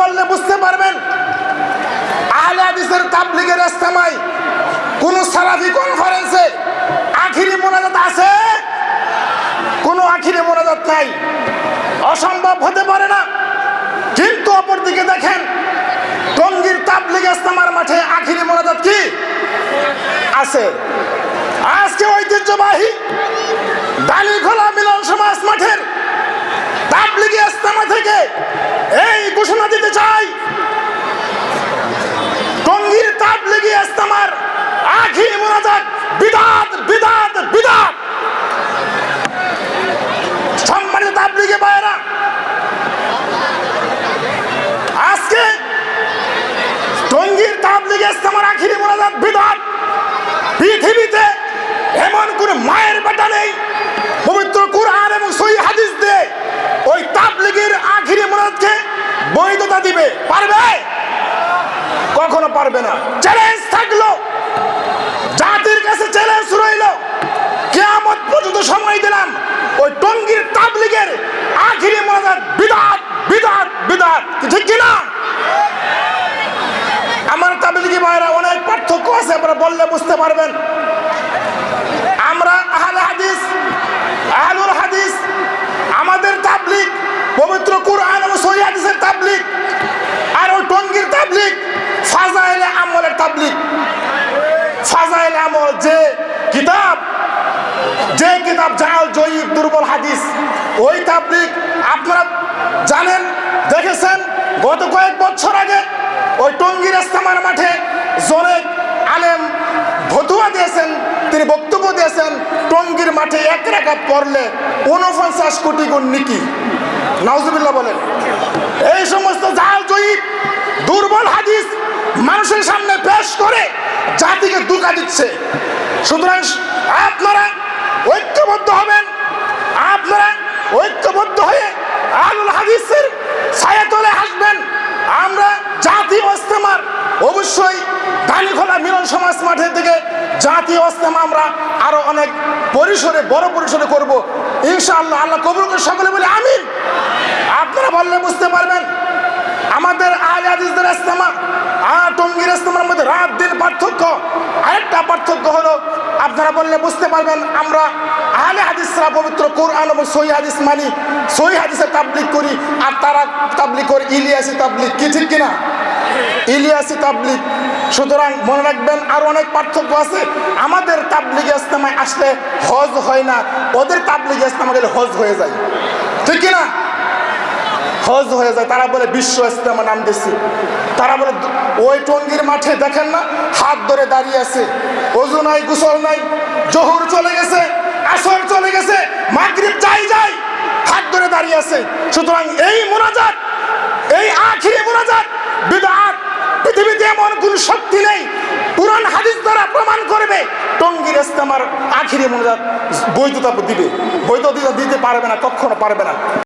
বললে বুঝতে পারবেন আহলে হাদিসের তাবলীগের ইজতেমায় কোন সালাফি কনফারেন্সে আখিরি মোনাজাত আছে? কোন আখিরি মোনাজাত নাই, অসম্ভব হতে পারে না। কিন্তু অপরদিকে দেখেন টঙ্গীর তাবলীগ ইজতেমার মাঠে আখিরি মোনাজাত কি আছে? আজকে ঐতিহ্যবাহী দালিখোলা মিলন সমাজ মাঠের তাবলীগ ইজতেমা থেকে এই ঘোষণা দিতে চাই, টঙ্গীর তাবলীগ ইজতেমার আখিরি মোনাজাত বিদআত বিদআত বিদআত। সম্মানিত তাবলীগী ভাইয়েরা, আজকে টঙ্গীর তাবলীগ ইজতেমার আখিরি মোনাজাত বিদআত। পৃথিবীতে এমন কোন মায়ের বেটা নেই পবিত্র কুরআন এবং সহিহ হাদিস দিয়ে ওই তাবলীগের আখিরি মোনাজাতকে বৈধতা দিবে পারবে? কখনো পারবে না। চ্যালেঞ্জ থাকলো, জাতির কাছে চ্যালেঞ্জ রইল, কিয়ামত পর্যন্ত সময় দিলাম, ওই টঙ্গীর তাবলীগের আখিরি মোনাজাত বিদআত বিদআত বিদআত। ঠিক কিনা? আমার তাবলীগী ভাইরা অনেক পার্থক্য আছে, আপনারা বললে বুঝতে পারবেন। আমরা আহলে হাদিস, আহলুল হাদিস, আমাদের তাবলীগ পবিত্র কুরআন এবং সহিহ হাদিসের তাবলীগ। আর ওই টঙ্গীর তাবলীগ ফাজাইলে আমলের তাবলীগ। ফাজাইলে আমল যে কিতাব জাল জয়ীব দুর্বল হাদিস, ওই তাবলীগ আপনারা জানেন, দেখেছেন। গত কয়েক বছর আগে ওই টঙ্গীর ইজতেমার মাঠে জনৈক আলেম ফতোয়া দিয়েছেন, তিনি বক্তব্য দিয়েছেন, টঙ্গীর মাঠে এক রাকাত পড়লে 49 কোটি গুণ নেকি। নাউজুবিল্লাহ বলেন। এই সমস্ত জাল জয়ীব দুর্বল হাদিস মানুষের সামনে পেশ করে জাতিকে ধোঁকা দিচ্ছে। সুতরাং আপনারা ঐক্যবদ্ধ হবেন, আপনারা ঐক্যবদ্ধ হয়ে আহলুল হাদিসের ছায়াতলে আসবেন। আমরা জাতীয় ইজতেমার অবশ্যই দালিখোলা মিলন সমাজ মাঠের থেকে জাতীয় ইজতেমা আমরা আরো অনেক পরিসরে, বড় পরিসরে করব ইনশাআল্লাহ। আল্লাহ কবুল করে সকলে বলে আমিন। আপনারা বললে বুঝতে পারবেন আমাদের আহলে হাদিসদের ইজতেমা আর টঙ্গীর ইজতেমার মধ্যে রাত দিন পার্থক্য। আরেকটা পার্থক্য হলো, আপনারা বললে বুঝতে পারবেন, আমরা আহলে হাদিসরা পবিত্র কুরআন এবং সহিহ হাদিস মানি, সহিহ হাদিসের তাবলীগ করি, আর তারা তাবলীগ করে ইলিয়াসি তাবলীগ। কি ঠিক কিনা? ইলিয়াসি তাবলীগ। সুতরাং মনে রাখবেন আরো অনেক পার্থক্য আছে। আমাদের তাবলীগ ইজতেমায় আসলে হজ হয় না, ওদের তাবলীগ ইজতেমা গেলে হজ হয়ে যায়। ঠিক কিনা? হজ হয়ে যায়। তারা বলে বিশ্ব ইজতেমা নাম দিচ্ছে। তারা বলে ওই টঙ্গীর মাঠে দেখেন না, হাত ধরে দাঁড়িয়ে আছে, ওযু নাই, গোসল নাই, জোহর চলে গেছে, আসর চলে গেছে, মাগরিব যাই হাত ধরে দাঁড়িয়ে আছে। সুতরাং এই মোনাজাত, এই আখিরি মোনাজাত বিদআত। পৃথিবীতে এমন কোন শক্তি নেই কুরআন হাদিস দ্বারা প্রমাণ করবে টঙ্গীর ইজতেমার আখিরি মোনাজাত বৈধতা দিবে। বৈধতা দিতে পারবে না, কখনো পারবে না।